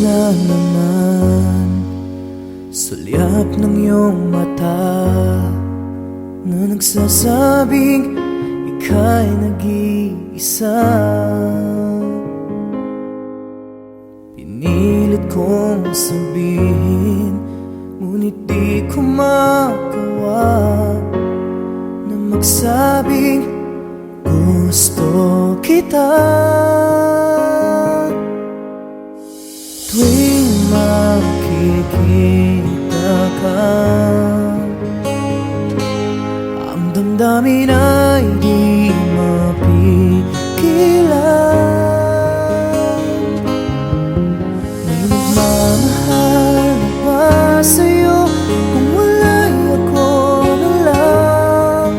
lang naman sulyap ng iyong mata na nagsasabing ika'y nag-iisa. Pinilit kong sabihin, ngunit di ko magawa na magsabing gusto kita. Tuwing makikita ka, ang damdamin ay di mapigilan. May nagmamahal na ba sa'yo kung wala'y ako na lang?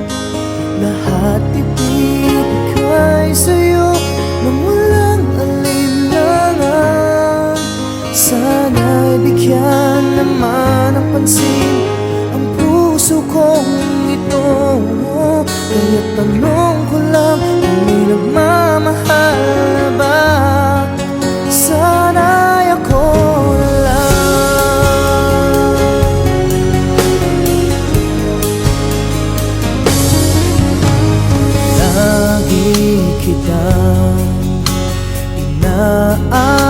Lahat ibibigay sa'yo nang walang alinlangan. Sana'y bigyan naman ng pansin ang puso kong ito. Kaya tanong ko lang kung may nagmamahal na ba? Sana'y ako na lang. Lagi kitang inaabangan,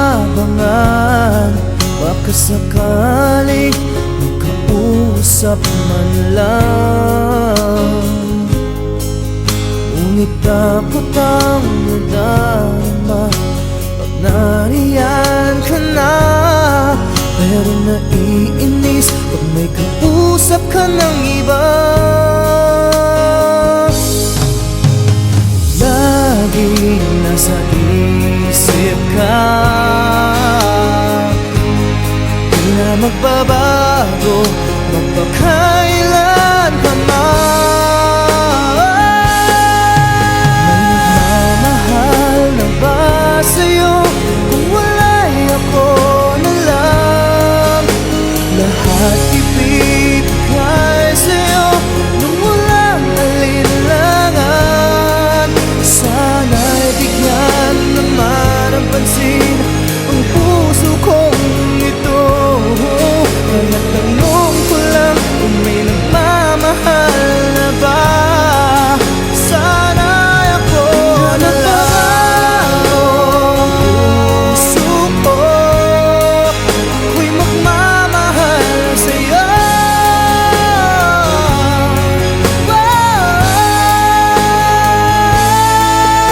baka sakaling makausap man lang. Ngunit takot ang nadarama pag nariyan ka na. Pero naiinis pag may kausap ka ng iba. Laging nasa isip ka, di na magbabago, magpaka